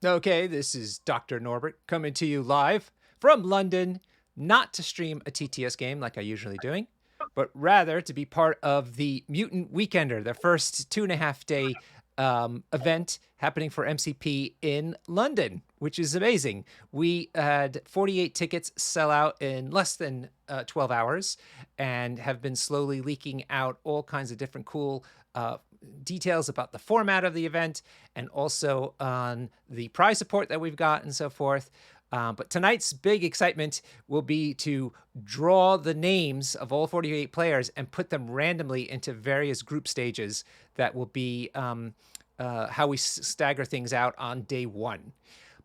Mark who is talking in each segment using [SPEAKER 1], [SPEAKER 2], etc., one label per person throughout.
[SPEAKER 1] Okay, this is Dr. Norbert coming to you live from London, not to stream a TTS game like I usually doing, but rather to be part of the Mutant Weekender, the first 2.5 day event happening for MCP in London, which is amazing. We had 48 tickets sell out in less than 12 hours and have been slowly leaking out all kinds of different cool details about the format of the event and also on the prize support that we've got and so forth. But tonight's big excitement will be to draw the names of all 48 players and put them randomly into various group stages that will be how we stagger things out on day one.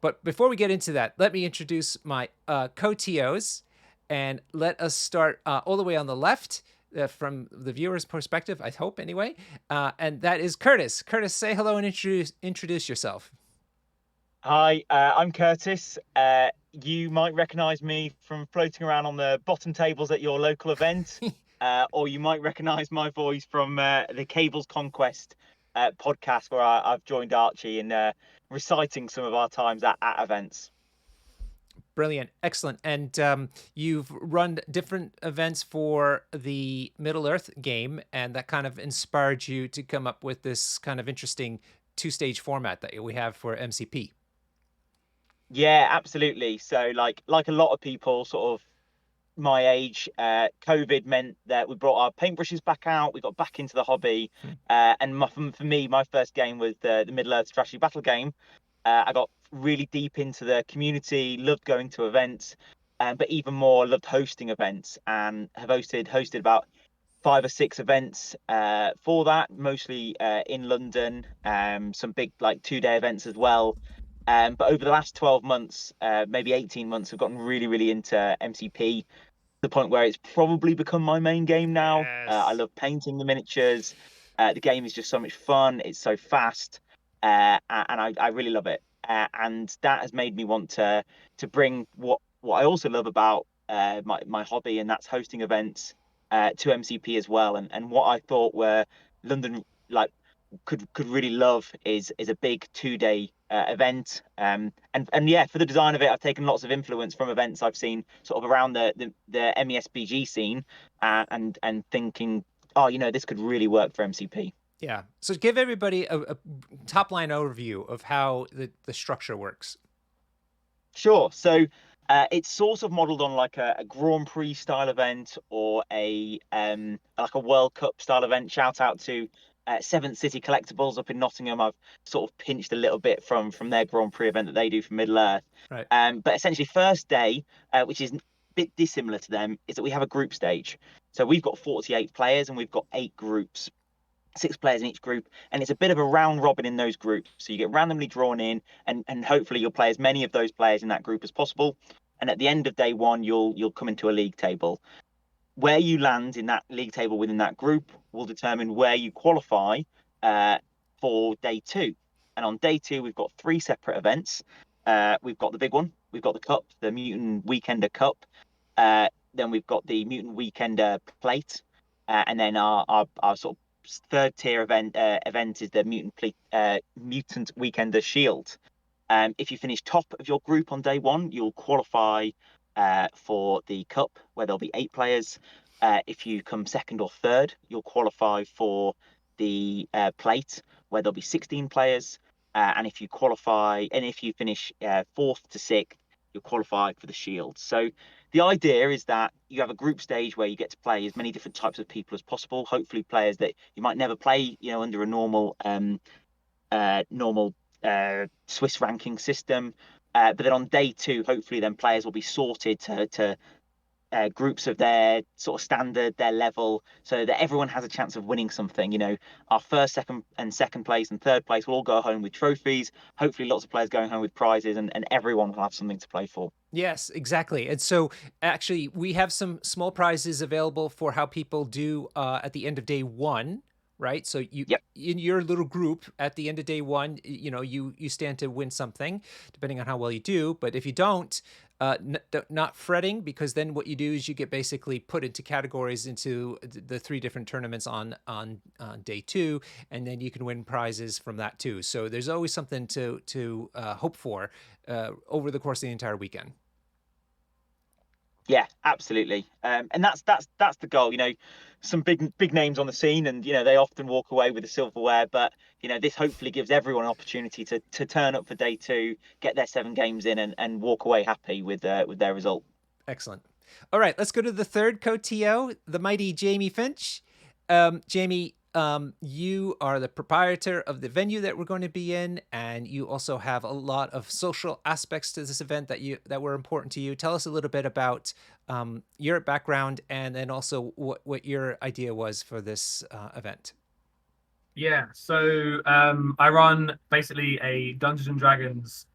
[SPEAKER 1] But before we get into that, let me introduce my co-TOs and let us start all the way on the left from the viewer's perspective, I hope anyway. And that is Curtis. Curtis, say hello and introduce yourself.
[SPEAKER 2] Hi, I'm Curtis. You might recognize me from floating around on the bottom tables at your local event, or you might recognize my voice from the Cables Conquest podcast, where I've joined Archie in reciting some of our times at events.
[SPEAKER 1] Brilliant. Excellent. And you've run different events for the Middle Earth game, and that kind of inspired you to come up with this kind of interesting two-stage format that we have for MCP.
[SPEAKER 2] Yeah, absolutely. So, like a lot of people, sort of my age, COVID meant that we brought our paintbrushes back out. We got back into the hobby, and for me, my first game was the Middle Earth strategy battle game. I got really deep into the community, loved going to events, but even more loved hosting events, and have hosted about 5 or 6 events for that, mostly in London. Some big like 2-day events as well. But over the last 12 months, maybe 18 months, I've gotten really into MCP, the point where it's probably become my main game now. I
[SPEAKER 1] Yes.
[SPEAKER 2] love painting the miniatures. The game is just so much fun. It's so fast, and I really love it. And that has made me want to bring what I also love about my hobby, and that's hosting events to MCP as well. And what I thought were London like could really love is a big 2-day event. And yeah, for the design of it, I've taken lots of influence from events I've seen sort of around the MESBG scene, and thinking, oh, this could really work for MCP.
[SPEAKER 1] Yeah. So give everybody a top line overview of how the structure works.
[SPEAKER 2] Sure. So it's sort of modeled on like a Grand Prix style event, or a like a World Cup style event. Shout out to Seventh City Collectibles up in Nottingham. I've sort of pinched a little bit from their Grand Prix event that they do for Middle Earth.
[SPEAKER 1] Right.
[SPEAKER 2] But essentially, first day, which is a bit dissimilar to them, is that we have a group stage. So we've got 48 players and we've got 8 groups. 6 players in each group, and it's a bit of a round robin in those groups. So you get randomly drawn in, and hopefully you'll play as many of those players in that group as possible. And at the end of day one, you'll come into a league table. Where you land in that league table within that group will determine where you qualify uh, for day two. And on day two, we've got 3 separate events. We've got the big one, we've got the cup, the Mutant Weekender Cup. Then we've got the Mutant Weekender Plate, and then our sort of third tier event is the Mutant Weekender Shield. If you finish top of your group on day one, you'll qualify for the cup, where there'll be 8 players. If you come second or third, you'll qualify for the plate, where there'll be 16 players. And if you finish fourth to sixth, you'll qualify for the shield. So the idea is that you have a group stage where you get to play as many different types of people as possible. Hopefully, players that you might never play, under a normal Swiss ranking system. But then on day two, hopefully, then players will be sorted to groups of their sort of standard, their level, so that everyone has a chance of winning something. Our first, second place and third place will all go home with trophies. Hopefully, lots of players going home with prizes, and everyone will have something to play for.
[SPEAKER 1] Yes, exactly. And so actually we have some small prizes available for how people do at the end of day one, right? So you
[SPEAKER 2] Yep.
[SPEAKER 1] in your little group at the end of day one, you stand to win something, depending on how well you do. But if you don't, not fretting, because then what you do is you get basically put into categories into the three different tournaments on day two, and then you can win prizes from that too. So there's always something to hope for over the course of the entire weekend.
[SPEAKER 2] Yeah, absolutely. And that's the goal. Some big names on the scene, and they often walk away with the silverware. But this hopefully gives everyone an opportunity to turn up for day two, get their 7 games in, and walk away happy with their result.
[SPEAKER 1] Excellent. All right, let's go to the third co-TO, the mighty Jamie Finch. Jamie, you are the proprietor of the venue that we're going to be in, and you also have a lot of social aspects to this event that were important to you. Tell us a little bit about your background, and then also what your idea was for this event.
[SPEAKER 3] Yeah, so I run basically a Dungeons and Dragons,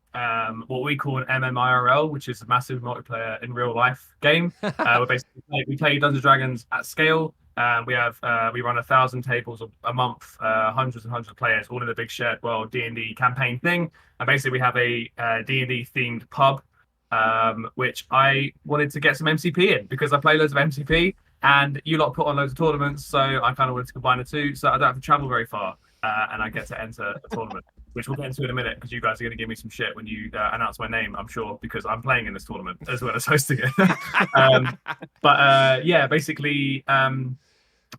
[SPEAKER 3] what we call an MMIRL, which is a massive multiplayer in real life game. We play Dungeons and Dragons at scale. We run 1,000 tables a month, hundreds and hundreds of players, all in a big shared world D&D campaign thing. And basically, we have a D&D themed pub, which I wanted to get some MCP in because I play loads of MCP. And you lot put on loads of tournaments, so I kind of wanted to combine the two, so I don't have to travel very far, and I get to enter a tournament, which we'll get into in a minute, because you guys are going to give me some shit when you announce my name, I'm sure, because I'm playing in this tournament as well as hosting it. Yeah, basically, the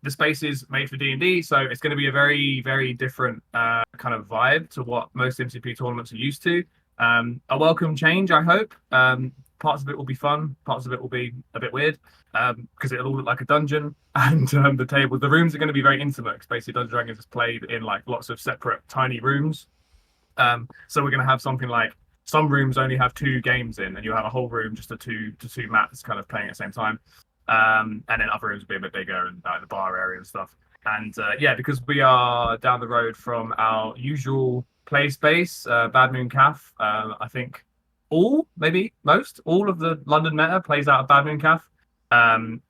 [SPEAKER 3] space is made for D&D, so it's going to be a very, very different kind of vibe to what most MCP tournaments are used to. A welcome change, I hope. Parts of it will be fun, parts of it will be a bit weird, because it'll all look like a dungeon, and the rooms are going to be very intimate, because basically Dungeons & Dragons is played in like lots of separate tiny rooms. So we're going to have something like some rooms only have 2 games in, and you have a whole room just to two mats kind of playing at the same time. And then other rooms will be a bit bigger, and the bar area and stuff. And yeah, because we are down the road from our usual play space, Bad Moon Calf, I think maybe most, all of the London meta plays out of Bad Moon Calf.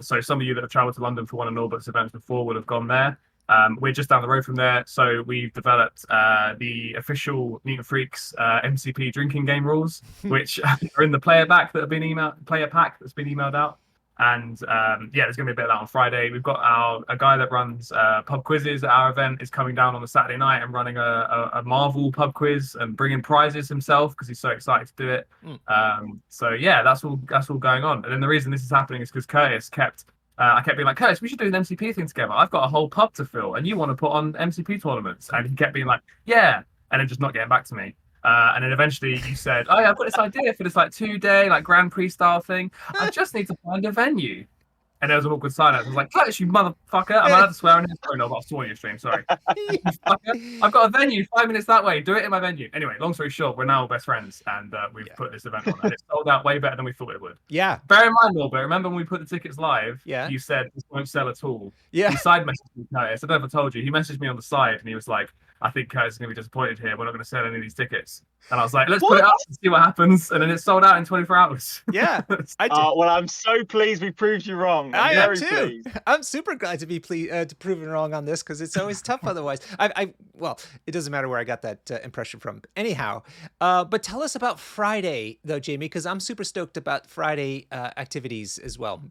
[SPEAKER 3] So some of you that have traveled to London for one of Norbert's events before would have gone there. We're just down the road from there, so we've developed the official Mutant Freaks MCP drinking game rules, which are in the player pack that's been emailed out. And yeah, there's going to be a bit of that on Friday. We've got a guy that runs pub quizzes at our event is coming down on the Saturday night and running a Marvel pub quiz and bringing prizes himself because he's so excited to do it. So yeah, that's all going on. And then the reason this is happening is because Curtis I kept being like, Curtis, we should do an MCP thing together. I've got a whole pub to fill, and you want to put on MCP tournaments. And he kept being like, yeah, and then just not getting back to me. And then eventually you said, oh, yeah, I've got this idea for this like 2-day like Grand Prix style thing. I just need to find a venue. And there was an awkward silence. I was like, Curtis, you motherfucker. I'm allowed to swear on his phone. No, but I've sworn on your stream. Sorry. I've got a venue 5 minutes that way. Do it in my venue. Anyway, long story short, we're now best friends, and we've put this event on. And it's sold out way better than we thought it would.
[SPEAKER 1] Yeah.
[SPEAKER 3] Bear in mind, Norbert, remember when we put the tickets live?
[SPEAKER 1] Yeah.
[SPEAKER 3] You said this won't sell at all.
[SPEAKER 1] Yeah.
[SPEAKER 3] He side messaged me, Curtis. I don't know if I told you. He messaged me on the side, and he was like, I think Curtis is going to be disappointed here. We're not going to sell any of these tickets. And I was like, let's put it up and see what happens. And then it sold out in 24 hours.
[SPEAKER 1] Yeah.
[SPEAKER 2] Well, I'm so pleased we proved you wrong.
[SPEAKER 1] I am too.
[SPEAKER 2] Pleased.
[SPEAKER 1] I'm super glad to be proven wrong on this, because it's always tough otherwise. Well, it doesn't matter where I got that impression from. Anyhow, but tell us about Friday, though, Jamie, because I'm super stoked about Friday activities as well.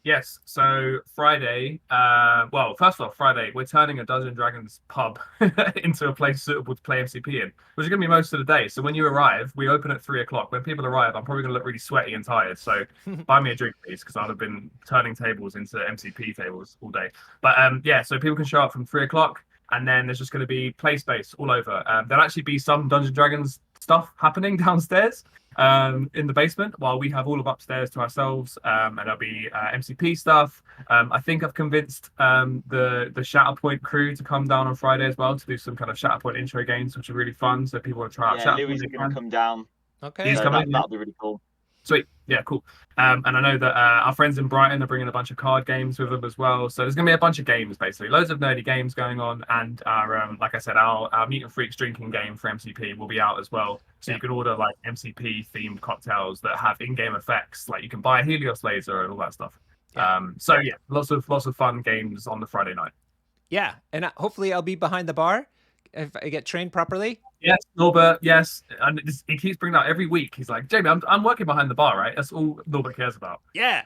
[SPEAKER 3] Yes, so Friday, well, first off, Friday, we're turning a Dungeons & Dragons pub into a place suitable to play MCP in, which is going to be most of the day. So when you arrive, we open at 3 o'clock. When people arrive, I'm probably going to look really sweaty and tired. So buy me a drink, please, because I'd have been turning tables into MCP tables all day. But yeah, so people can show up from 3 o'clock, and then there's just going to be play space all over. There'll actually be some Dungeons & Dragons stuff happening downstairs. In the basement, while we have all of upstairs to ourselves, and there'll be MCP stuff. I think I've convinced the Shatterpoint crew to come down on Friday as well to do some kind of Shatterpoint intro games, which are really fun. So people want to try out Shatterpoint.
[SPEAKER 2] Louis is going to come down.
[SPEAKER 1] Okay,
[SPEAKER 3] he's coming.
[SPEAKER 2] That'll be really cool.
[SPEAKER 3] Sweet. Yeah, cool. And I know that our friends in Brighton are bringing a bunch of card games with them as well. So there's going to be a bunch of games, basically. Loads of nerdy games going on. And our, like I said, our Mutant Freaks drinking game for MCP will be out as well. So you can order like MCP-themed cocktails that have in-game effects. Like you can buy a Helios laser and all that stuff. So yeah, lots of fun games on the Friday night.
[SPEAKER 1] Yeah, and hopefully I'll be behind the bar if I get trained properly.
[SPEAKER 3] Yes, Norbert. Yes, and he keeps bringing that every week. He's like, Jamie, I'm working behind the bar, right? That's all Norbert cares about.
[SPEAKER 1] Yeah.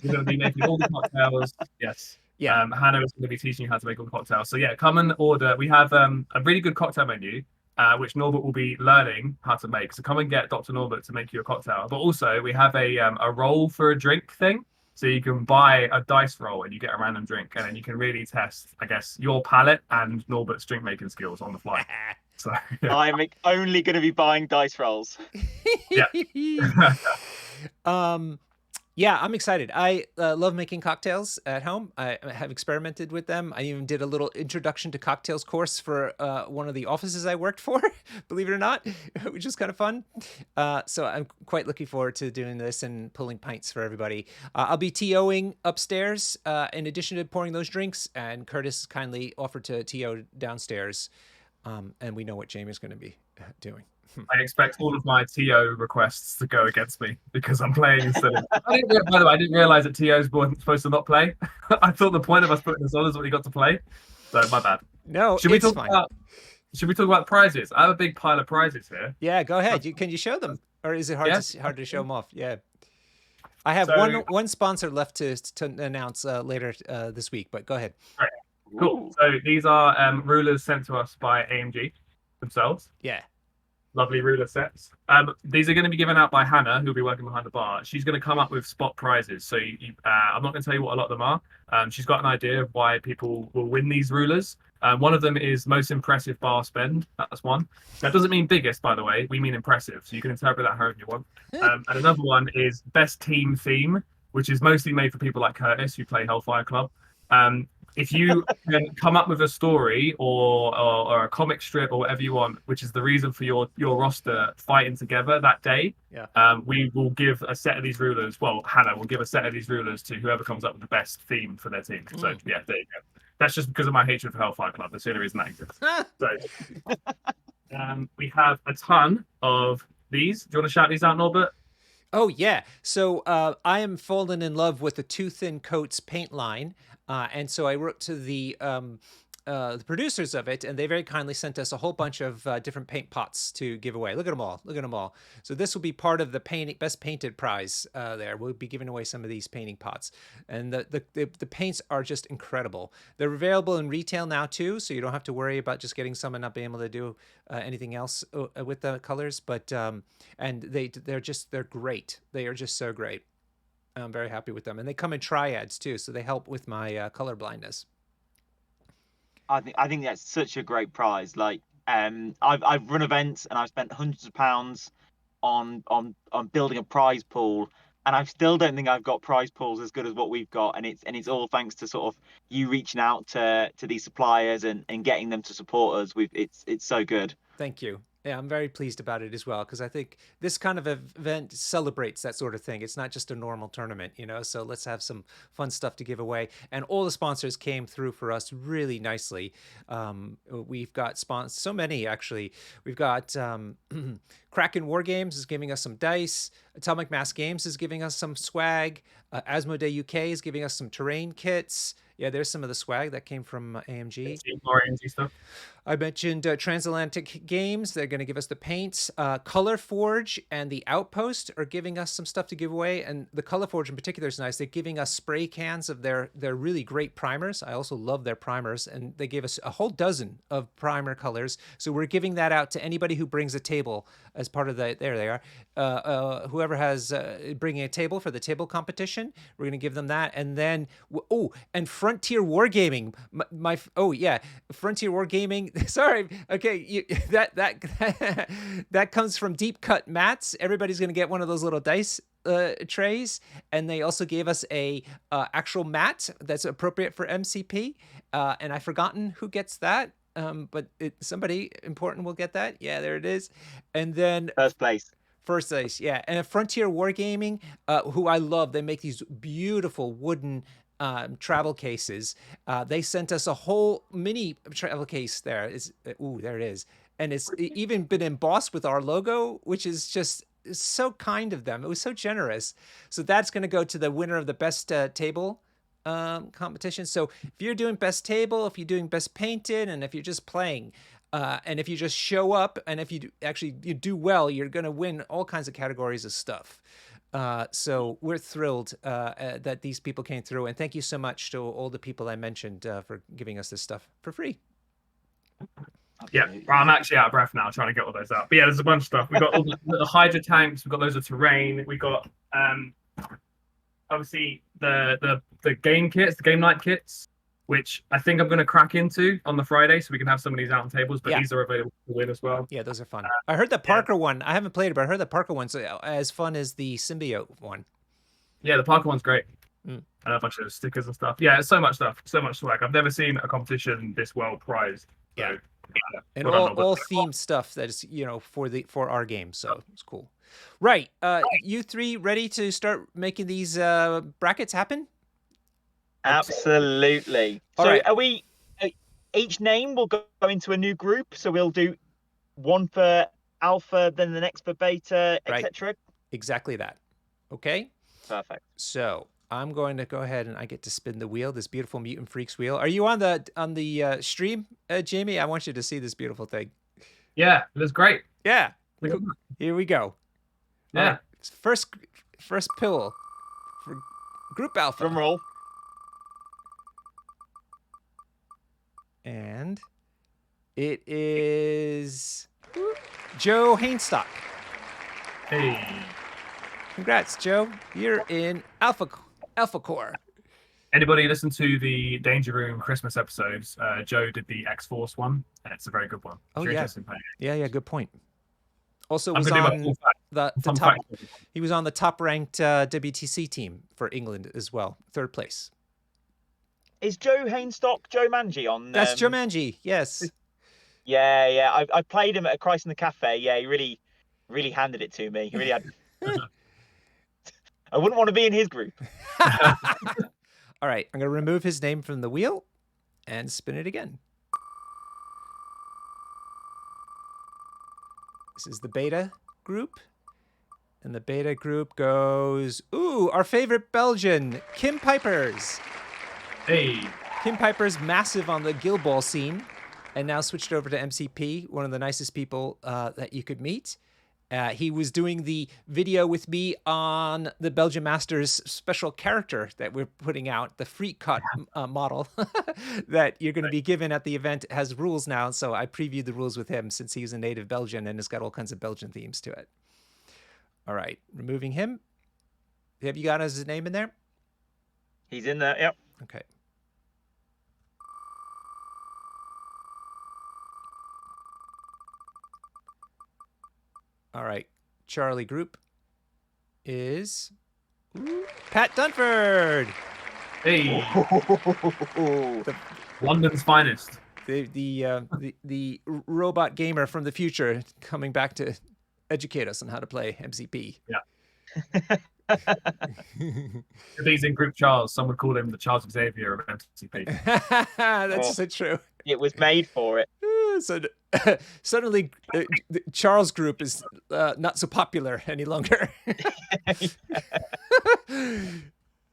[SPEAKER 3] We're going to be making all the cocktails. Yes.
[SPEAKER 1] Yeah.
[SPEAKER 3] Hannah is going to be teaching you how to make all the cocktails. So yeah, come and order. We have a really good cocktail menu, which Norbert will be learning how to make. So come and get Dr. Norbert to make you a cocktail. But also we have a roll for a drink thing. So you can buy a dice roll and you get a random drink, and then you can really test, I guess, your palate and Norbert's drink making skills on the fly. So yeah.
[SPEAKER 2] I'm only going to be buying dice rolls.
[SPEAKER 3] Yeah.
[SPEAKER 1] Yeah, I'm excited. I love making cocktails at home. I have experimented with them. I even did a little introduction to cocktails course for one of the offices I worked for, believe it or not, which is kind of fun. So I'm quite looking forward to doing this and pulling pints for everybody. I'll be TOing upstairs in addition to pouring those drinks, and Curtis kindly offered to TO downstairs. And we know what Jamie's going to be doing.
[SPEAKER 3] I expect all of my TO requests to go against me because I'm playing instead of. By the way, I didn't realize that TOs weren't supposed to not play. I thought the point of us putting this on is when he got to play. So my bad.
[SPEAKER 1] No,
[SPEAKER 3] Should we
[SPEAKER 1] it's
[SPEAKER 3] talk
[SPEAKER 1] fine.
[SPEAKER 3] about? Should we talk about prizes? I have a big pile of prizes here.
[SPEAKER 1] Yeah, go ahead. Can you show them, or is it hard
[SPEAKER 3] Yes.
[SPEAKER 1] hard to show them off? Yeah, I have
[SPEAKER 3] So-
[SPEAKER 1] one sponsor left to announce later this week, but go ahead.
[SPEAKER 3] Cool. So these are rulers sent to us by AMG themselves.
[SPEAKER 1] Yeah.
[SPEAKER 3] Lovely ruler sets. These are going to be given out by Hannah, who'll be working behind the bar. She's going to come up with spot prizes. So I'm not going to tell you what a lot of them are. She's got an idea of why people will win these rulers. One of them is most impressive bar spend. That's one. That doesn't mean biggest, by the way. We mean impressive. So you can interpret that however you want. And another one is best team theme, which is mostly made for people like Curtis who play Hellfire Club. If you can come up with a story or a comic strip or whatever you want, which is the reason for your roster fighting together that day, we will give a set of these rulers. Well, Hannah will give a set of these rulers to whoever comes up with the best theme for their team. So yeah, there you go. That's just because of my hatred for Hellfire Club. That's the only reason that exists. So we have a ton of these. Do you want to shout these out, Norbert?
[SPEAKER 1] Oh yeah. So I am fallen in love with the Too Thin Coats paint line. And so I wrote to the producers of it, and they very kindly sent us a whole bunch of different paint pots to give away. Look at them all. Look at them all. So this will be part of the best painted prize there. We'll be giving away some of these painting pots. And the paints are just incredible. They're available in retail now too, so you don't have to worry about just getting some and not being able to do anything else with the colors. But and they're great. They are just so great. I'm very happy with them, and they come in triads too, so they help with my color blindness.
[SPEAKER 2] I think that's such a great prize. Like, I've run events and I've spent hundreds of pounds on building a prize pool, and I still don't think I've got prize pools as good as what we've got. And it's all thanks to sort of you reaching out to these suppliers and getting them to support us. It's so good.
[SPEAKER 1] Thank you. Yeah, I'm very pleased about it as well, because I think this kind of event celebrates that sort of thing. It's not just a normal tournament, so let's have some fun stuff to give away. And all the sponsors came through for us really nicely. We've got so many, actually. We've got Kraken War Games is giving us some dice. Atomic Mass Games is giving us some swag. Asmodee UK is giving us some terrain kits. Yeah, there's some of the swag that came from AMG.
[SPEAKER 3] More AMG stuff.
[SPEAKER 1] I mentioned Transatlantic Games. They're going to give us the paints. Color Forge and the Outpost are giving us some stuff to give away. And the Color Forge in particular is nice. They're giving us spray cans of their really great primers. I also love their primers. And they gave us a whole dozen of primer colors. So we're giving that out to anybody who brings a table as part of there they are. Whoever has bringing a table for the table competition, we're going to give them that. And then, and Frontier Wargaming. Frontier Wargaming. Sorry. Okay, that comes from Deep Cut Mats. Everybody's going to get one of those little dice trays, and they also gave us a actual mat that's appropriate for MCP. And I've forgotten who gets that. But somebody important will get that. Yeah, there it is. And then
[SPEAKER 2] First place,
[SPEAKER 1] yeah. And Frontier Wargaming, who I love. They make these beautiful wooden travel cases. They sent us a whole mini travel case there. There it is. And it's even been embossed with our logo, which is just so kind of them. It was so generous. So that's going to go to the winner of the best table competitions. So if you're doing best table, if you're doing best painted, and if you're just playing, and if you just show up, and if you you do well, you're gonna win all kinds of categories of stuff. So we're thrilled that these people came through, and thank you so much to all the people I mentioned for giving us this stuff for free.
[SPEAKER 3] Yeah, well, I'm actually out of breath now trying to get all those out. But yeah, there's a bunch of stuff. We've got all the Hydra tanks. We've got loads of terrain. We've got obviously the game kits, the game night kits, which I think I'm going to crack into on the Friday, so we can have some of these out on tables. But these are available to win as well.
[SPEAKER 1] Yeah, those are fun. I heard the Parker one. I haven't played it, but I heard the Parker one's as fun as the Symbiote one.
[SPEAKER 3] Yeah, the Parker one's great. And a bunch of stickers and stuff. Yeah, it's so much stuff, so much swag. I've never seen a competition this well prized. So,
[SPEAKER 1] and all themed stuff that is, for our game. So it's cool. Right. You three ready to start making these brackets happen?
[SPEAKER 2] Absolutely.
[SPEAKER 1] All
[SPEAKER 2] so
[SPEAKER 1] right.
[SPEAKER 2] are we? Each name will go into a new group. So we'll do one for alpha, then the next for beta, etc.
[SPEAKER 1] Exactly that. Okay.
[SPEAKER 2] Perfect.
[SPEAKER 1] So I'm going to go ahead and I get to spin the wheel, this beautiful Mutant Freaks wheel. Are you on the stream, Jamie? I want you to see this beautiful thing.
[SPEAKER 3] Yeah, it looks great.
[SPEAKER 1] Yeah. Cool. Here we go.
[SPEAKER 3] Yeah.
[SPEAKER 1] Right. First pill for Group Alpha.
[SPEAKER 2] Drum roll.
[SPEAKER 1] And it is Joe Hainstock.
[SPEAKER 3] Hey.
[SPEAKER 1] Congrats, Joe. You're in Alpha Core.
[SPEAKER 3] Anybody listen to the Danger Room Christmas episodes? Joe did the X-Force one, and it's a very good one.
[SPEAKER 1] Oh,
[SPEAKER 3] yeah.
[SPEAKER 1] Yeah, good point. Also was on the top. He was on the top-ranked WTC team for England as well, 3rd place.
[SPEAKER 2] Is Joe Hainstock Joe Manji on?
[SPEAKER 1] That's Joe Manji. Yes.
[SPEAKER 2] Yeah. I played him at a Christ in the Cafe. Yeah, he really handed it to me. He really had. I wouldn't want to be in his group.
[SPEAKER 1] All right, I'm going to remove his name from the wheel and spin it again. This is the beta group. And the beta group goes, our favorite Belgian, Kim Pipers.
[SPEAKER 3] Hey.
[SPEAKER 1] Kim Piper's massive on the Guild Ball scene and now switched over to MCP, one of the nicest people that you could meet. He was doing the video with me on the Belgian Masters special character that we're putting out, the Freak Cut model that you're going to be given at the event. It has rules now, so I previewed the rules with him since he's a native Belgian and it's got all kinds of Belgian themes to it. All right, removing him. Have you got his name in there?
[SPEAKER 2] He's in there, yep.
[SPEAKER 1] Okay. All right, Charlie group is Pat Dunford.
[SPEAKER 3] Hey, London's finest.
[SPEAKER 1] The robot gamer from the future coming back to educate us on how to play MCP.
[SPEAKER 3] Yeah. If he's in Group Charles, some would call him the Charles Xavier of MCP.
[SPEAKER 1] That's so true.
[SPEAKER 2] It was made for it.
[SPEAKER 1] So suddenly, the Charles group is not so popular any longer.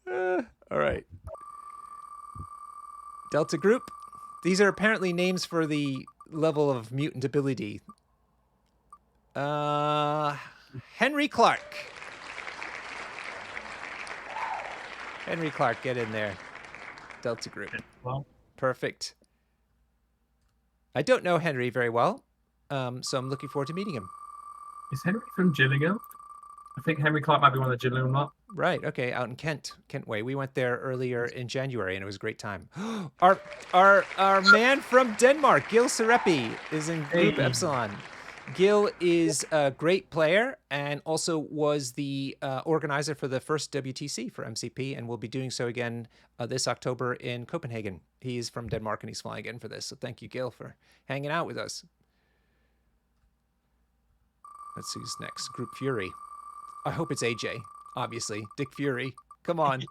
[SPEAKER 1] All right. Delta group. These are apparently names for the level of mutant ability. Henry Clark. Henry Clark, get in there. Delta group.
[SPEAKER 3] Well,
[SPEAKER 1] perfect. I don't know Henry very well, so I'm looking forward to meeting him.
[SPEAKER 3] Is Henry from Gillingham? I think Henry Clark might be one of the Gillingham lot.
[SPEAKER 1] Right. Okay. Out in Kent Way. We went there earlier in January, and it was a great time. Our man from Denmark, Gil Serepi, is in Group Epsilon. Gil is a great player and also was the organizer for the first WTC for MCP and will be doing so again this October in Copenhagen. He is from Denmark and he's flying in for this. So thank you, Gil, for hanging out with us. Let's see who's next. Group Fury. I hope it's AJ, obviously. Dick Fury. Come on.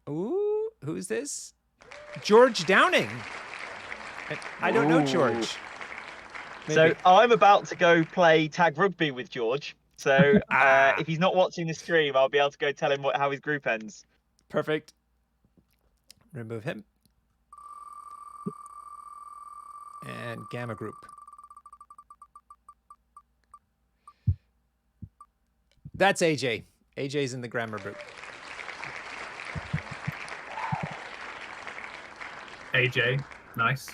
[SPEAKER 1] Ooh, who's this? George Downing. I don't know George. Maybe.
[SPEAKER 2] So I'm about to go play tag rugby with George. So
[SPEAKER 1] Ah.
[SPEAKER 2] if he's not watching the stream, I'll be able to go tell him how his group ends.
[SPEAKER 1] Perfect. Remove him. And Gamma Group. That's AJ. AJ's in the grammar group.
[SPEAKER 3] AJ, nice.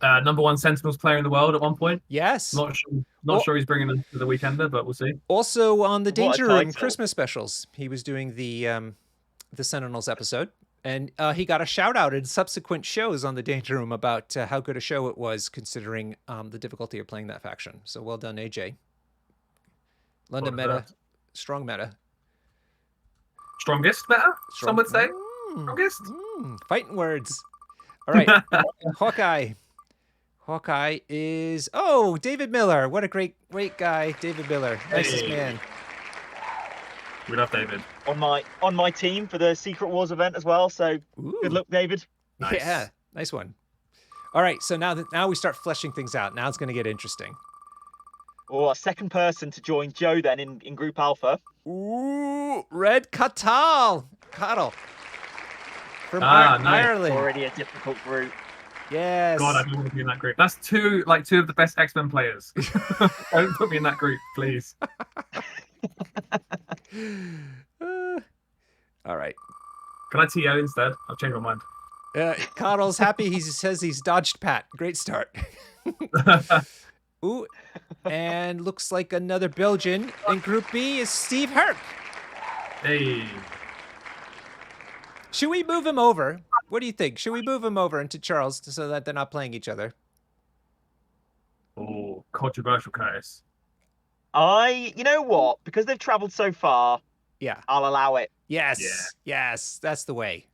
[SPEAKER 3] Number one Sentinels player in the world at one point.
[SPEAKER 1] Yes.
[SPEAKER 3] Not sure he's bringing them to the Weekender, but we'll see.
[SPEAKER 1] Also on the
[SPEAKER 2] What a
[SPEAKER 1] Danger Room
[SPEAKER 2] title.
[SPEAKER 1] Christmas specials, he was doing the Sentinels episode, and he got a shout out in subsequent shows on the Danger Room about how good a show it was, considering the difficulty of playing that faction. So well done, AJ. London
[SPEAKER 3] Well
[SPEAKER 1] meta,
[SPEAKER 3] deserved.
[SPEAKER 1] strong meta.
[SPEAKER 3] Strongest meta, some would say. Strongest.
[SPEAKER 1] Fighting words. All right, Hawkeye. Hawkeye is David Miller. What a great guy, David Miller. Nicest
[SPEAKER 3] Hey.
[SPEAKER 1] man.
[SPEAKER 3] We love David.
[SPEAKER 2] On my team for the Secret Wars event as well. So
[SPEAKER 1] Ooh.
[SPEAKER 2] good luck, David.
[SPEAKER 3] Nice.
[SPEAKER 1] Yeah, nice one. All right, so now we start fleshing things out. Now it's going to get interesting.
[SPEAKER 2] Or a second person to join Joe then in Group Alpha.
[SPEAKER 1] Ooh, Red Catal. Cattle. From
[SPEAKER 3] Nice.
[SPEAKER 1] Ireland.
[SPEAKER 2] Already a difficult group.
[SPEAKER 1] Yes.
[SPEAKER 3] God, I don't want to be in that group. That's two of the best X-Men players. Don't put me in that group, please.
[SPEAKER 1] All right.
[SPEAKER 3] Can I TO instead? I've changed my mind.
[SPEAKER 1] Coddle's happy. He says he's dodged Pat. Great start. Ooh, and looks like another Belgian in Group B is Steve Herc.
[SPEAKER 3] Hey.
[SPEAKER 1] Should we move him over? What do you think? Should we move him over into Charles so that they're not playing each other?
[SPEAKER 3] Oh, controversial, Curtis.
[SPEAKER 2] You know what? Because they've travelled so far,
[SPEAKER 1] Yeah.
[SPEAKER 2] I'll allow it.
[SPEAKER 1] Yes.
[SPEAKER 3] Yeah.
[SPEAKER 1] Yes. That's the way.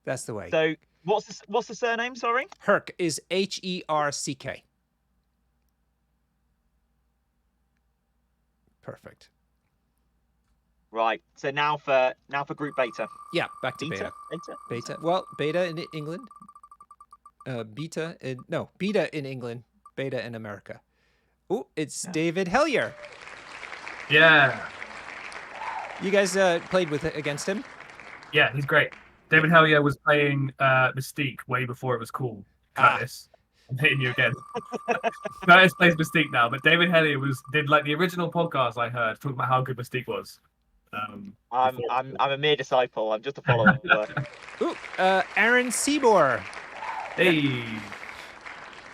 [SPEAKER 1] That's the way.
[SPEAKER 2] So what's the surname? Sorry.
[SPEAKER 1] Herc is Herck. Perfect.
[SPEAKER 2] Right. So now for Group Beta.
[SPEAKER 1] Yeah, back to beta. Beta. Well, beta in England. Beta in England. Beta in America. Oh, it's David Hellier.
[SPEAKER 3] Yeah.
[SPEAKER 1] You guys played against him?
[SPEAKER 3] Yeah, he's great. David Hellier was playing Mystique way before it was cool. Curtis, I'm hitting you again. Curtis plays Mystique now, but David Hellier did like the original podcast I heard talking about how good Mystique was.
[SPEAKER 2] I'm a mere disciple. I'm just a follower.
[SPEAKER 1] Ooh, Aaron Seymour.
[SPEAKER 3] Hey.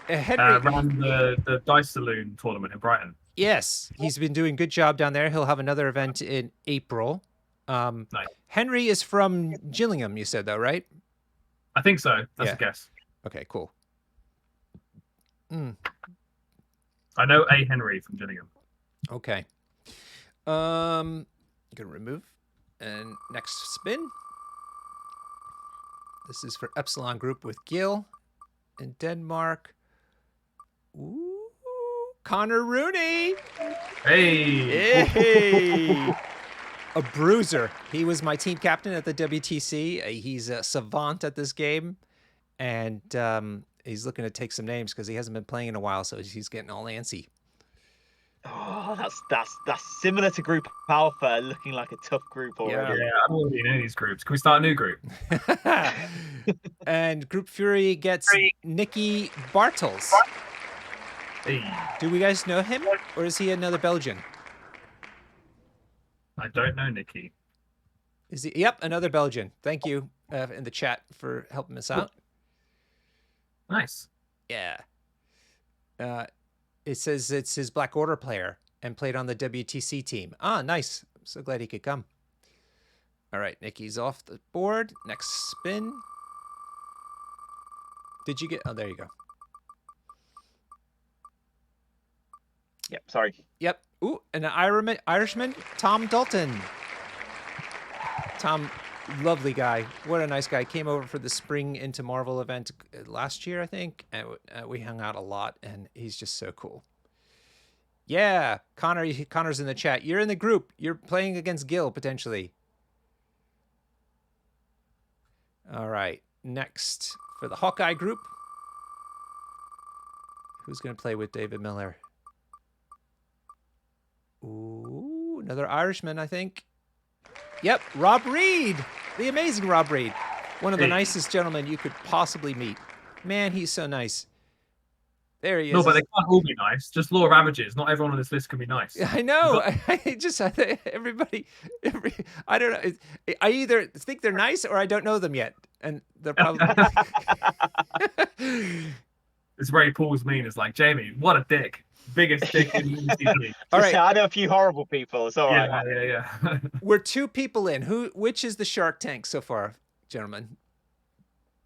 [SPEAKER 1] Henry.
[SPEAKER 3] Ran the Dice Saloon tournament in Brighton.
[SPEAKER 1] Yes, he's been doing a good job down there. He'll have another event in April.
[SPEAKER 3] Nice.
[SPEAKER 1] Henry is from Gillingham, you said, though, right?
[SPEAKER 3] I think so. That's a guess.
[SPEAKER 1] Okay, cool.
[SPEAKER 3] I know a Henry from Gillingham.
[SPEAKER 1] Okay. Gonna remove and next spin. This is for Epsilon Group with Gil in Denmark. Ooh, Connor Rooney.
[SPEAKER 3] Hey.
[SPEAKER 1] Hey. A bruiser. He was my team captain at the WTC. He's a savant at this game, and he's looking to take some names because he hasn't been playing in a while, so he's getting all antsy.
[SPEAKER 2] Oh, that's similar to Group Alpha, looking like a tough group already.
[SPEAKER 3] Yeah, I don't want to be in any of these groups. Can we start a new group?
[SPEAKER 1] And Group Fury gets Nikki Bartels.
[SPEAKER 3] Hey.
[SPEAKER 1] Do we guys know him, or is he another Belgian?
[SPEAKER 3] I don't know, Nikki.
[SPEAKER 1] Is he? Yep, another Belgian. Thank you in the chat for helping us out.
[SPEAKER 3] Nice.
[SPEAKER 1] Yeah. It says it's his Black Order player and played on the WTC team. Ah, nice. I'm so glad he could come. All right, Nikki's off the board. Next spin. Did you get... Oh, there you go.
[SPEAKER 2] Yep, sorry.
[SPEAKER 1] Yep. Ooh, an Irishman, Tom Dalton. Tom, lovely guy. What a nice guy. Came over for the Spring into Marvel event last year, I think. And we hung out a lot, and he's just so cool. Yeah, Connor's in the chat. You're in the group. You're playing against Gil, potentially. All right. Next, for the Hawkeye group. Who's going to play with David Miller? Ooh. another Irishman, I think. Yep, Rob Reed, the amazing Rob Reed. One of the nicest gentlemen you could possibly meet. Man, he's so nice. There he is.
[SPEAKER 3] No, but they can't all be nice. Just law of averages. Not everyone on this list can be nice.
[SPEAKER 1] I know. I think everybody, I don't know. I either think they're nice or I don't know them yet. And they're probably.
[SPEAKER 3] It's Ray Paul's mean. It's like, Jamie, what a dick. Biggest dick in the TV.
[SPEAKER 2] All right. I know a few horrible people. It's all right.
[SPEAKER 3] Yeah.
[SPEAKER 1] We're 2 people in. Which is the Shark Tank so far, gentlemen?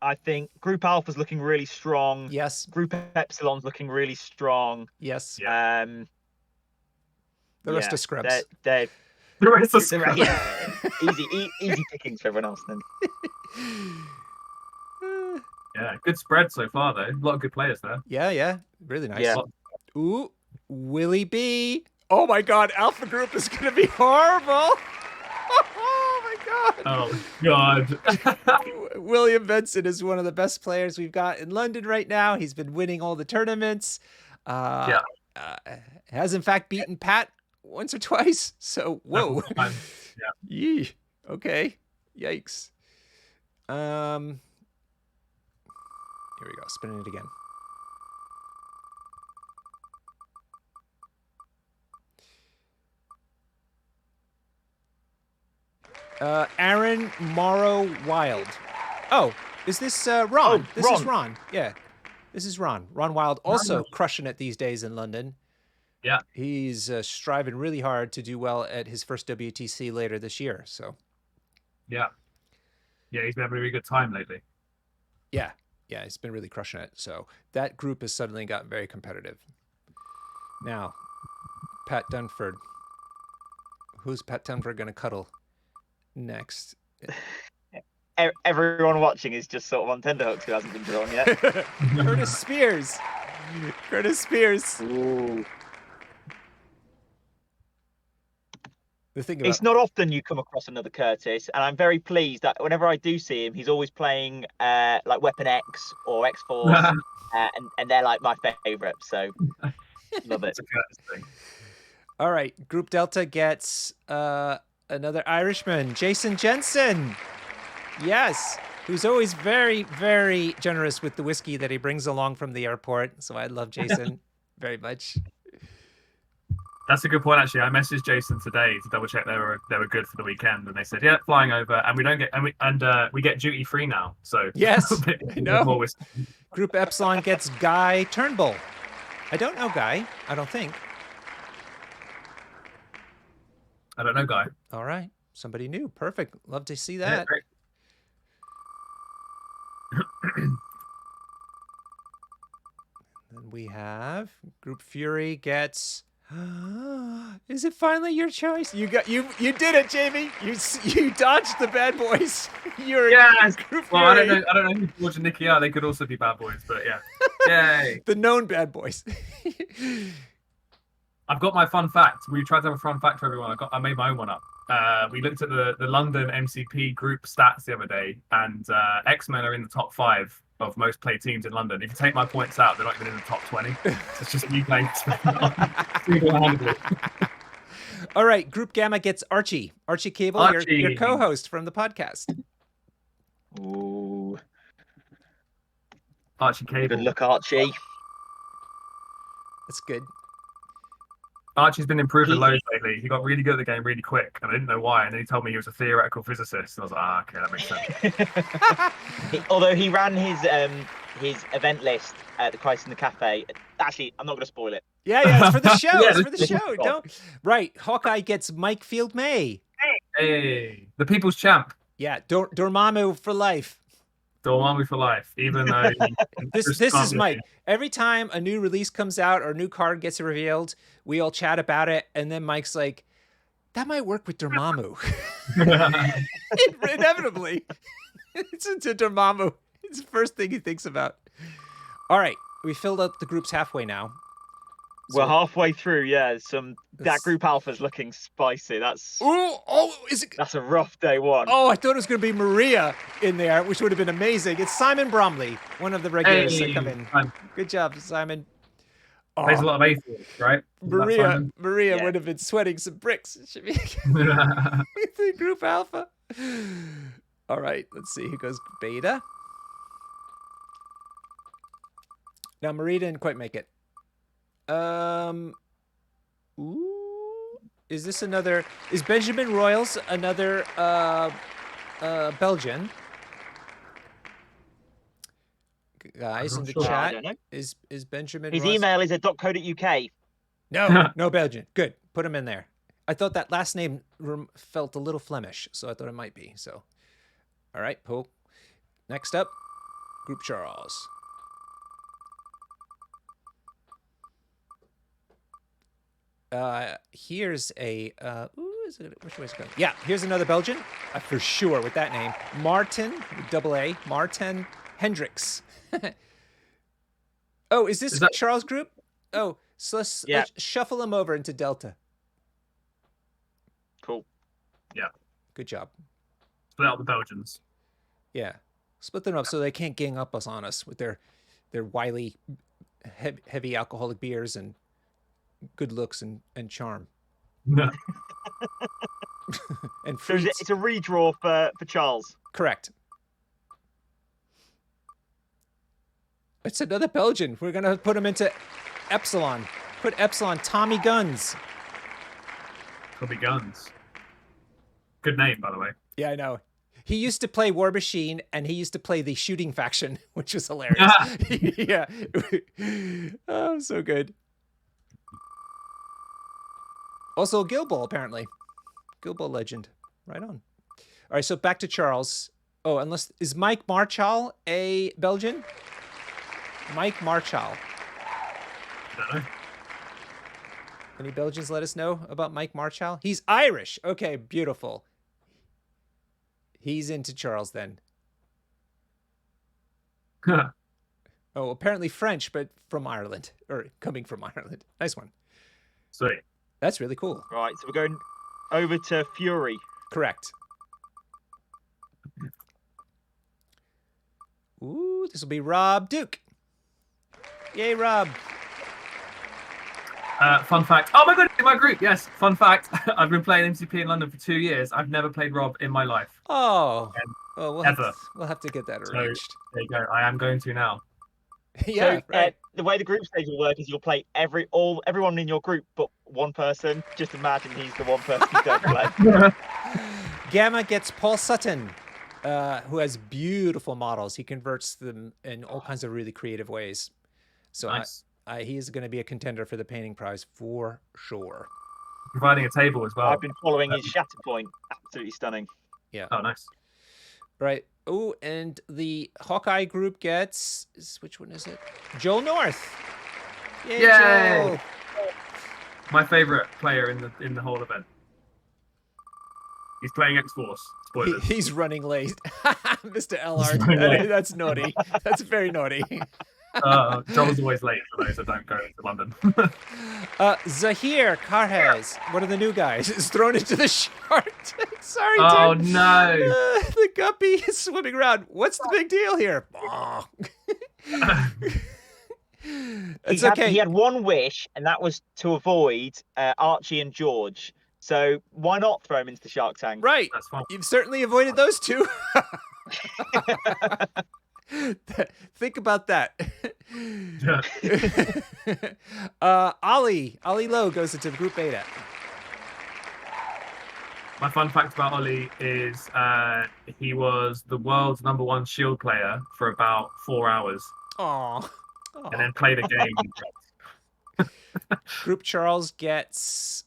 [SPEAKER 2] I think Group Alpha's looking really strong.
[SPEAKER 1] Yes.
[SPEAKER 2] Group Epsilon's looking really strong.
[SPEAKER 1] Yes.
[SPEAKER 2] The
[SPEAKER 1] rest of Scrubs.
[SPEAKER 2] The
[SPEAKER 3] rest of Scrubs.
[SPEAKER 2] Yeah. easy pickings for everyone else then.
[SPEAKER 3] Yeah, good spread so far though. A lot of good players there.
[SPEAKER 1] Yeah. Really nice.
[SPEAKER 2] Yeah.
[SPEAKER 1] Ooh, Willie B. Oh my God, Alpha Group is gonna be horrible.
[SPEAKER 3] Oh God.
[SPEAKER 1] William Benson is one of the best players we've got in London right now. He's been winning all the tournaments. Has in fact beaten Pat once or twice. So whoa.
[SPEAKER 3] Yeah.
[SPEAKER 1] Yee. Okay. Yikes. Here we go. Spinning it again. Aaron Morrow Wild. Oh, is this Ron?
[SPEAKER 2] Oh,
[SPEAKER 1] this
[SPEAKER 2] Ron.
[SPEAKER 1] is Ron. Yeah. This is Ron. Ron Wild also crushing it these days in London.
[SPEAKER 3] Yeah.
[SPEAKER 1] He's striving really hard to do well at his first WTC later this year. So.
[SPEAKER 3] Yeah, he's been having a really good time lately.
[SPEAKER 1] Yeah, he's been really crushing it. So that group has suddenly gotten very competitive. Now, Pat Dunford. Who's Pat Dunford going to cuddle next?
[SPEAKER 2] Everyone watching is just sort of on tenterhooks who hasn't been drawn yet.
[SPEAKER 1] Curtis Spears.
[SPEAKER 2] Ooh.
[SPEAKER 1] The thing about...
[SPEAKER 2] It's not often you come across another Curtis, and I'm very pleased that whenever I do see him, he's always playing like Weapon X or X-Force, and they're like my favourite. So love it.
[SPEAKER 3] It's a Curtis thing.
[SPEAKER 1] All right, Group Delta gets another Irishman, Jason Jensen. Yes, who's always very, very generous with the whiskey that he brings along from the airport. So I love Jason very much.
[SPEAKER 3] That's a good point, actually. I messaged Jason today to double check they were good for the weekend, and they said, "Yeah, flying over, and we get duty free now." So
[SPEAKER 1] yes, I know.
[SPEAKER 3] More whiskey.
[SPEAKER 1] Group Epsilon gets Guy Turnbull. I don't know Guy. I don't think.
[SPEAKER 3] I don't know, Guy.
[SPEAKER 1] All right, somebody new. Perfect. Love to see that.
[SPEAKER 3] Yeah, great.
[SPEAKER 1] Then we have Group Fury gets. Is it finally your choice? You did it, Jamie. You dodged the bad boys. You're Group
[SPEAKER 3] well,
[SPEAKER 1] Fury.
[SPEAKER 3] I don't know who George and Nicky are. They could also be bad boys, but yeah. Yay.
[SPEAKER 1] The known bad boys.
[SPEAKER 3] I've got my fun fact. We tried to have a fun fact for everyone. I made my own one up. We looked at the London MCP group stats the other day, and X-Men are in the top 5 of most played teams in London. If you take my points out, they're not even in the top 20. So it's just me playing single-handedly.
[SPEAKER 1] All right, Group Gamma gets Archie. Archie Cable, your co-host from the podcast.
[SPEAKER 2] Ooh.
[SPEAKER 3] Archie Cable.
[SPEAKER 2] Good luck, Archie.
[SPEAKER 1] That's good.
[SPEAKER 3] Archie's been improving loads lately. He got really good at the game really quick, and I didn't know why. And then he told me he was a theoretical physicist, and I was like, okay, that makes sense.
[SPEAKER 2] Although he ran his event list at the Christ in the Cafe. Actually, I'm not going to spoil it.
[SPEAKER 1] Yeah, it's for the show. It's for the show. Don't. Right, Hawkeye gets Mike Field May.
[SPEAKER 3] Hey, the people's champ.
[SPEAKER 1] Yeah, Dormammu for life.
[SPEAKER 3] Dormammu for life, even though
[SPEAKER 1] this is Mike. Every time a new release comes out or a new card gets revealed, we all chat about it, and then Mike's like, "That might work with Dormammu." Inevitably, it's into Dormammu. It's the first thing he thinks about. All right, we filled up the groups halfway now.
[SPEAKER 2] We're halfway through. Yeah, that Group Alpha's looking spicy. That's
[SPEAKER 1] is it?
[SPEAKER 2] That's a rough day one.
[SPEAKER 1] Oh, I thought it was going to be Maria in there, which would have been amazing. It's Simon Bromley, one of the regulars that come in. Good job, Simon.
[SPEAKER 3] Plays a
[SPEAKER 1] Oh,
[SPEAKER 3] lot of A4, right? Is that Simon?
[SPEAKER 1] Maria
[SPEAKER 2] Yeah.
[SPEAKER 1] would have been sweating some bricks. It should be the group alpha. All right, let's see who goes beta. Now Maria didn't quite make it. Ooh, is this another? Is Benjamin Royals another Belgian? Guys
[SPEAKER 3] I'm
[SPEAKER 1] in
[SPEAKER 3] not
[SPEAKER 1] the
[SPEAKER 3] sure.
[SPEAKER 2] I
[SPEAKER 1] chat,
[SPEAKER 2] don't know.
[SPEAKER 1] is Benjamin
[SPEAKER 2] His
[SPEAKER 1] Royals?
[SPEAKER 2] email is at .co.uk.
[SPEAKER 1] No Belgian. Good, put him in there. I thought that last name felt a little Flemish, so I thought it might be. So, all right, Poe. Next up, Group Charles. Here's a which way is it going? Yeah, here's another Belgian for sure with that name, Martin with double A, Martin Hendricks. Oh, is this
[SPEAKER 3] that-
[SPEAKER 1] Charles Group? Oh, so
[SPEAKER 2] Yeah.
[SPEAKER 1] let's shuffle him over into Delta.
[SPEAKER 2] Cool.
[SPEAKER 1] Good job.
[SPEAKER 3] Split out the Belgians.
[SPEAKER 1] Yeah, split them up so they can't gang up on us with their wily, heavy alcoholic beers and good looks and charm
[SPEAKER 3] No.
[SPEAKER 1] and
[SPEAKER 2] So
[SPEAKER 1] fruits.
[SPEAKER 2] it's a redraw for Charles.
[SPEAKER 1] Correct. It's another Belgian. We're gonna put him into Epsilon. Put Epsilon. Tommy Guns.
[SPEAKER 3] Could be guns. Good name, by the way.
[SPEAKER 1] Yeah, I know. He used to play War Machine, and he used to play the shooting faction, which was hilarious. Yeah. Oh, so good. Also, Guild Ball, apparently. Guild Ball legend. Right on. All right, so back to Charles. Oh, unless... Is Mike Marchal a Belgian? Mike Marchal.
[SPEAKER 3] Don't know.
[SPEAKER 1] Any Belgians let us know about Mike Marchal? He's Irish. Okay, beautiful. He's into Charles then. Oh, apparently French, but from Ireland. Or coming from Ireland. Nice one.
[SPEAKER 3] Sweet.
[SPEAKER 1] That's really cool.
[SPEAKER 2] Right, so we're going over to Fury.
[SPEAKER 1] Correct. Ooh, this will be Rob Duke. Yay, Rob.
[SPEAKER 3] Fun fact. Oh my god, in my group. Yes. Fun fact. I've been playing MCP in London for 2 years. I've never played Rob in my life.
[SPEAKER 1] Oh. Oh,
[SPEAKER 3] Ever.
[SPEAKER 1] We'll have to get that
[SPEAKER 3] So,
[SPEAKER 1] arranged.
[SPEAKER 3] there you go. I am going to now.
[SPEAKER 1] Yeah,
[SPEAKER 2] So,
[SPEAKER 1] right.
[SPEAKER 2] the way the group stage will work is you'll play everyone in your group but one person. Just imagine he's the one person you don't play.
[SPEAKER 1] Gamma gets Paul Sutton, who has beautiful models. He converts them in all kinds of really creative ways. So
[SPEAKER 3] Nice.
[SPEAKER 1] he is going to be a contender for the painting prize for sure.
[SPEAKER 3] Providing a table as well.
[SPEAKER 2] I've been following his Shatterpoint. Absolutely stunning.
[SPEAKER 3] Oh, nice.
[SPEAKER 1] Right. Oh, and the Hawkeye group gets... Which one is it? Joel North. Yay,
[SPEAKER 3] Yay!
[SPEAKER 1] Joel.
[SPEAKER 3] My favorite player in the whole event. He's playing X-Force. Spoilers.
[SPEAKER 1] He's running late. Mr. Ellard.
[SPEAKER 3] running late.
[SPEAKER 1] That's naughty. That's very naughty.
[SPEAKER 3] Joel's always late for those that don't go to London.
[SPEAKER 1] Zahir Karhez, one of the new guys, is thrown into the Shark Tank. Sorry,
[SPEAKER 3] Oh
[SPEAKER 1] dude.
[SPEAKER 3] no!
[SPEAKER 1] The guppy is swimming around. What's the big deal here? Oh. It's okay.
[SPEAKER 2] He had one wish, and that was to avoid Archie and George. So why not throw him into the Shark Tank?
[SPEAKER 1] Right.
[SPEAKER 3] That's fine.
[SPEAKER 1] You've certainly avoided those two. Think about that. Ollie Lowe goes into the group beta.
[SPEAKER 3] My fun fact about Ollie is he was the world's #1 Shield player for about 4 hours,
[SPEAKER 1] Aww.
[SPEAKER 3] and then played a game.
[SPEAKER 1] Group Charles gets.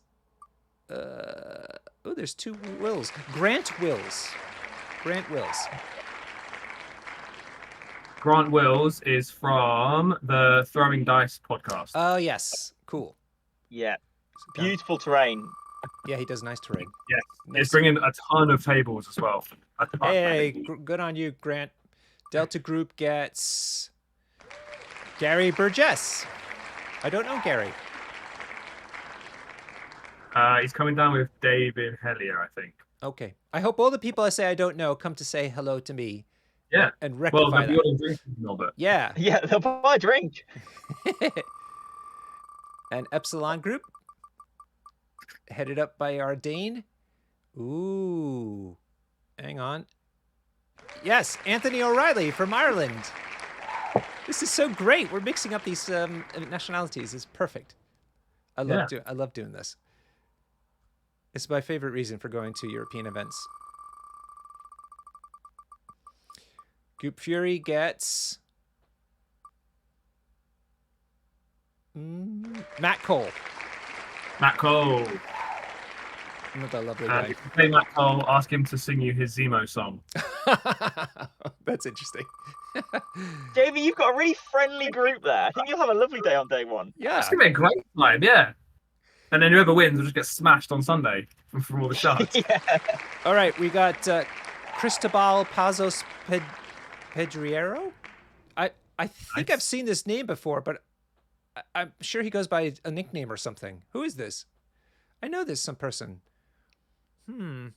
[SPEAKER 1] Oh, there's 2 Wills. Grant Wills. Grant Wills.
[SPEAKER 3] Grant Wills is from the Throwing Dice podcast.
[SPEAKER 1] Oh, yes. Cool.
[SPEAKER 2] Yeah. Beautiful terrain.
[SPEAKER 1] Yeah, he does nice terrain.
[SPEAKER 3] Yes,
[SPEAKER 1] Nice.
[SPEAKER 3] it's bringing a ton of tables as well. A ton.
[SPEAKER 1] Hey, good on you, Grant. Delta Group gets Gary Burgess. I don't know Gary.
[SPEAKER 3] He's coming down with David Hellier, I think.
[SPEAKER 1] Okay. I hope all the people I say I don't know come to say hello to me.
[SPEAKER 3] Yeah.
[SPEAKER 1] And
[SPEAKER 3] Well,
[SPEAKER 1] rectify
[SPEAKER 3] they'll be
[SPEAKER 1] that.
[SPEAKER 3] ordering drinks, Norbert.
[SPEAKER 1] Yeah.
[SPEAKER 2] Yeah, they'll buy a drink.
[SPEAKER 1] An Epsilon group headed up by our Dane. Ooh, hang on. Yes, Anthony O'Reilly from Ireland. This is so great. We're mixing up these nationalities. It's perfect. I love doing this. It's my favorite reason for going to European events. Group Fury gets Matt Cole.
[SPEAKER 3] Matt Cole.
[SPEAKER 1] Another lovely guy.
[SPEAKER 3] If you play Matt Cole, ask him to sing you his Zemo song.
[SPEAKER 1] That's interesting.
[SPEAKER 2] Jamie, you've got a really friendly group there. I think you'll have a lovely day on day one.
[SPEAKER 1] Yeah.
[SPEAKER 3] It's going to be a great time, yeah. And then whoever wins will just get smashed on Sunday from all the shards.
[SPEAKER 2] Yeah.
[SPEAKER 1] All right, we got Cristobal Pazos Pedriero. I think
[SPEAKER 3] Nice.
[SPEAKER 1] I've seen this name before, but I'm sure he goes by a nickname or something. Who is this? I know there's some person. Don't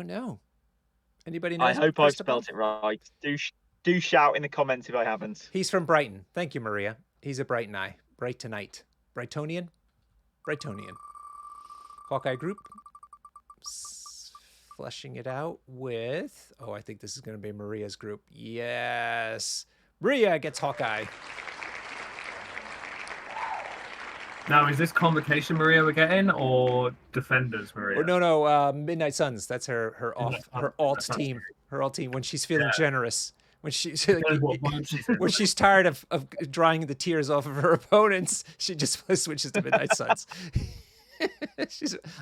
[SPEAKER 1] know. Anybody knows?
[SPEAKER 2] I hope I've
[SPEAKER 1] Cristobal?
[SPEAKER 2] spelt it right. Do shout in the comments if I haven't.
[SPEAKER 1] He's from Brighton. Thank you, Maria. He's a Brighton eye. Brightonite. Brightonian? Brightonian. Hawkeye group. Fleshing it out with... Oh, I think this is going to be Maria's group. Yes. Maria gets Hawkeye.
[SPEAKER 3] Now, is this Convocation Maria we're getting, or Defenders Maria?
[SPEAKER 1] Or no, Midnight Suns. That's her alt
[SPEAKER 3] Suns.
[SPEAKER 1] team. Her alt team when she's feeling generous. When she's
[SPEAKER 3] What vibe she's in.
[SPEAKER 1] when she's tired of drying the tears off of her opponents, she just switches to Midnight Suns.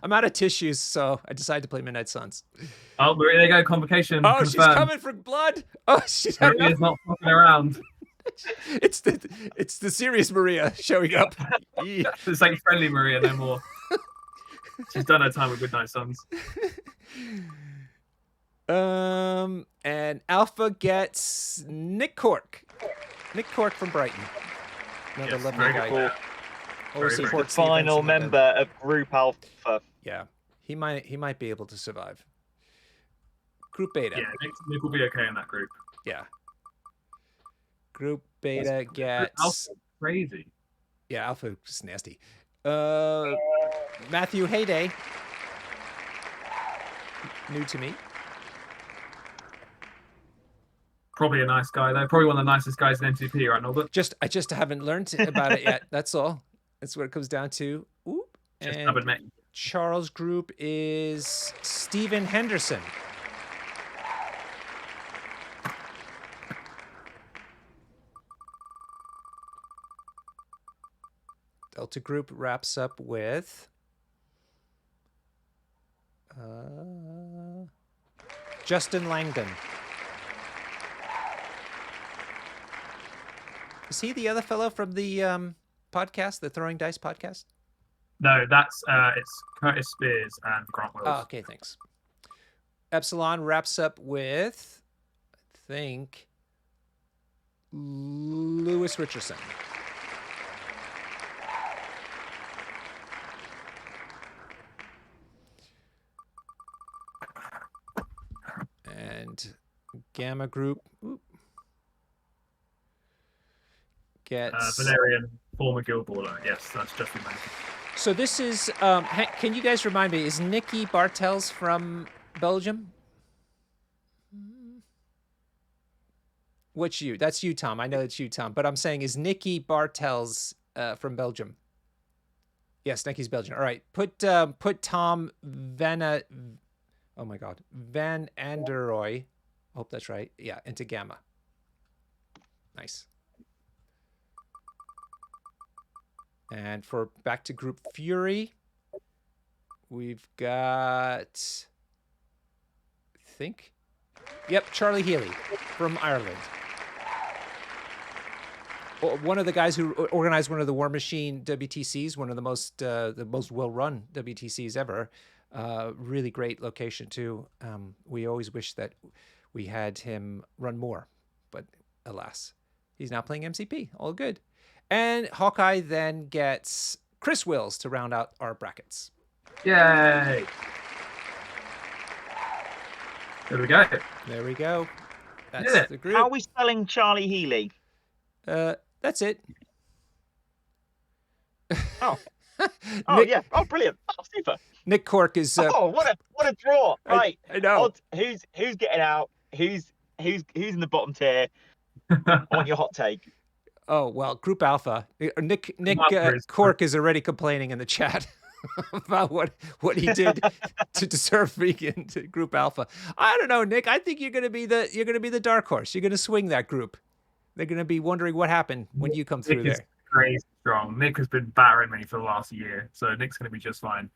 [SPEAKER 1] I'm out of tissues, so I decided to play Midnight Suns.
[SPEAKER 3] Oh, Maria, there you go, Convocation.
[SPEAKER 1] Oh,
[SPEAKER 3] confirmed.
[SPEAKER 1] she's coming for blood. Oh, she's
[SPEAKER 3] Maria's not fucking around.
[SPEAKER 1] It's the serious Maria showing up.
[SPEAKER 3] This ain't friendly Maria no more. She's done her time with Midnight Suns.
[SPEAKER 1] And Alpha gets Nick Cork. Nick Cork from Brighton. Another
[SPEAKER 3] Yes,
[SPEAKER 1] lovely
[SPEAKER 3] very
[SPEAKER 1] guy.
[SPEAKER 3] cool.
[SPEAKER 1] Always
[SPEAKER 3] Very, very
[SPEAKER 1] supports
[SPEAKER 2] The
[SPEAKER 1] the events
[SPEAKER 2] final
[SPEAKER 1] in London.
[SPEAKER 2] member of Group Alpha.
[SPEAKER 1] Yeah, he might be able to survive. Group Beta.
[SPEAKER 3] Yeah, Nick will be okay in that group.
[SPEAKER 1] Yeah. Group Beta gets
[SPEAKER 3] Alpha, crazy.
[SPEAKER 1] Yeah, Alpha is nasty. Matthew Hayday. New to me.
[SPEAKER 3] Probably a nice guy though. Probably one of the nicest guys in MCP, right, Norbert?
[SPEAKER 1] I just haven't learned about it yet. That's all. That's what it comes down to. Oop.
[SPEAKER 3] Just
[SPEAKER 1] And
[SPEAKER 3] haven't met.
[SPEAKER 1] Charles' group is Stephen Henderson. Delta group wraps up with Justin Langdon. Is he the other fellow from the podcast, the Throwing Dice podcast?
[SPEAKER 3] No, that's it's Curtis Spears and Grant Wills.
[SPEAKER 1] Oh, okay, thanks. Epsilon wraps up with, I think, Lewis Richardson. And Gamma Group gets...
[SPEAKER 3] Valerian, former guild baller. Yes, that's Justin Langdon.
[SPEAKER 1] So this is, can you guys remind me, is Nikki Bartels from Belgium? Which you? That's you, Tom. I know it's you, Tom. But I'm saying, is Nikki Bartels from Belgium? Yes, Nikki's Belgian. All right. Put Tom Van... Oh my God. Van Anderoy. I hope that's right. Yeah, into Gamma. Nice. And for back to Group Fury, we've got, Charlie Healy from Ireland. One of the guys who organized one of the War Machine WTCs, one of the most well-run WTCs ever. Really great location too. We always wish that we had him run more, but alas, he's now playing MCP. All good. And Hawkeye then gets Chris Wills to round out our brackets.
[SPEAKER 3] Yay! There we go.
[SPEAKER 1] There we go. That's
[SPEAKER 3] Yeah.
[SPEAKER 1] the group.
[SPEAKER 2] How are we spelling Charlie Healy?
[SPEAKER 1] That's it.
[SPEAKER 2] Oh,
[SPEAKER 1] Nick,
[SPEAKER 2] yeah. Oh, brilliant. Oh, super.
[SPEAKER 1] Nick Cork is.
[SPEAKER 2] Oh, what a draw. Right.
[SPEAKER 1] I know.
[SPEAKER 2] Odds, who's getting out? Who's in the bottom tier? I want your hot take.
[SPEAKER 1] Oh well, Group Alpha. Nick
[SPEAKER 3] Alpha is
[SPEAKER 1] Cork is already complaining in the chat about what he did to deserve being to Group Alpha. I don't know, Nick. I think you're gonna be the dark horse. You're gonna swing that group. They're gonna be wondering what happened when you come through
[SPEAKER 3] Nick is
[SPEAKER 1] there.
[SPEAKER 3] crazy strong. Nick has been battering me for the last year, so Nick's going to be just fine.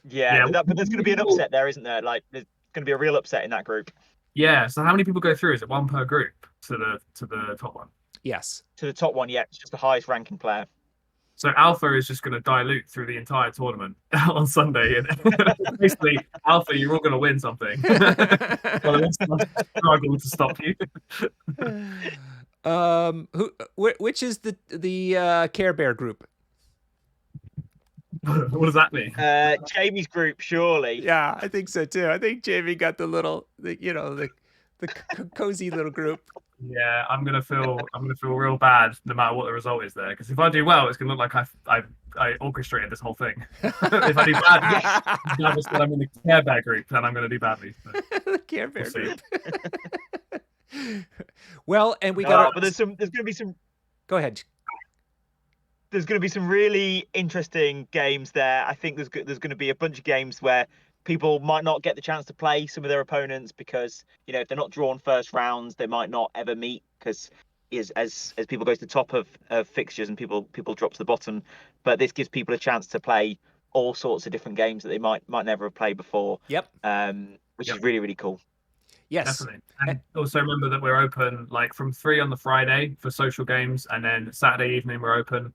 [SPEAKER 2] Yeah, but there's going to be an upset there, isn't there? Like, there's going to be a real upset in that group.
[SPEAKER 3] Yeah. So how many people go through? Is it one per group to the top one?
[SPEAKER 1] Yes.
[SPEAKER 2] To the top one, yeah, it's just the highest ranking player.
[SPEAKER 3] So Alpha is just going to dilute through the entire tournament on Sunday, and basically Alpha, you're all going to win something. Well, it's struggle to stop you.
[SPEAKER 1] Which is the Care Bear group?
[SPEAKER 3] What does that mean?
[SPEAKER 2] Jamie's group, surely.
[SPEAKER 1] Yeah, I think so too. I think Jamie got the cozy little group.
[SPEAKER 3] Yeah, I'm gonna feel real bad no matter what the result is there, because if I do well, it's gonna look like I orchestrated this whole thing. If I do bad, I'm in the Care Bear group, then I'm gonna do badly. So.
[SPEAKER 1] The Care Bear group. Well, and we got.
[SPEAKER 2] But there's going to be some.
[SPEAKER 1] Go ahead.
[SPEAKER 2] There's going to be some really interesting games there. I think there's going to be a bunch of games where people might not get the chance to play some of their opponents because, you know, if they're not drawn first rounds, they might not ever meet because as people go to the top of fixtures and people drop to the bottom. But this gives people a chance to play all sorts of different games that they might never have played before.
[SPEAKER 1] Yep.
[SPEAKER 2] Which is really, really cool.
[SPEAKER 1] Yes.
[SPEAKER 3] Definitely. And also remember that we're open like from 3 on the Friday for social games, and then Saturday evening we're open.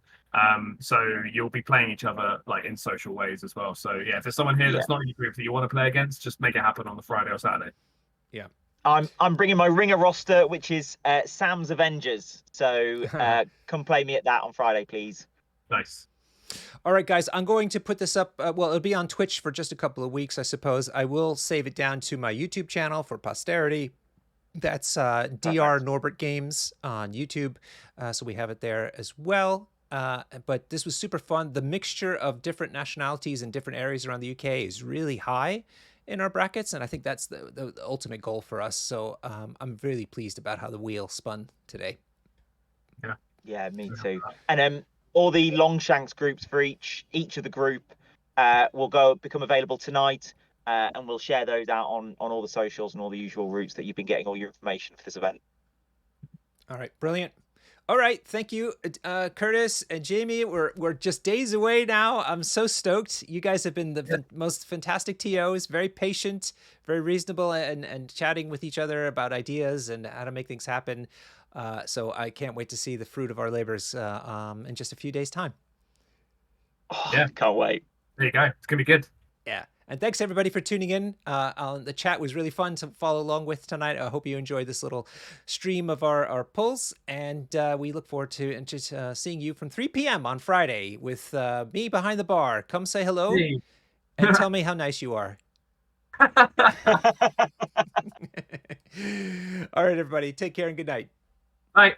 [SPEAKER 3] So you'll be playing each other like in social ways as well. So yeah, if there's someone here that's not in your group that you want to play against, just make it happen on the Friday or Saturday.
[SPEAKER 1] Yeah.
[SPEAKER 2] I'm bringing my ringer roster, which is Sam's Avengers. So come play me at that on Friday, please.
[SPEAKER 3] Nice.
[SPEAKER 1] All right, guys, I'm going to put this up. Well, it'll be on Twitch for just a couple of weeks, I suppose. I will save it down to my YouTube channel for posterity. That's DR Norbert Games on YouTube. So we have it there as well. But this was super fun. The mixture of different nationalities and different areas around the UK is really high in our brackets. And I think that's the ultimate goal for us. So I'm really pleased about how the wheel spun today.
[SPEAKER 3] Yeah.
[SPEAKER 2] Yeah, me too. And all the Longshanks groups for each of the group will become available tonight, and we'll share those out on all the socials and all the usual routes that you've been getting all your information for this event.
[SPEAKER 1] All right, brilliant. All right, thank you, Curtis and Jamie. We're just days away now. I'm so stoked. You guys have been the most fantastic TOs, very patient, very reasonable, and chatting with each other about ideas and how to make things happen. So I can't wait to see the fruit of our labors in just a few days' time.
[SPEAKER 2] Oh, yeah, can't wait.
[SPEAKER 3] There you go. It's going to be good.
[SPEAKER 1] Yeah. And thanks, everybody, for tuning in. The chat was really fun to follow along with tonight. I hope you enjoyed this little stream of our pulls. And we look forward to just seeing you from 3 p.m. on Friday with me behind the bar. Come say hello and tell me how nice you are. All right, everybody. Take care and good night.
[SPEAKER 3] Bye.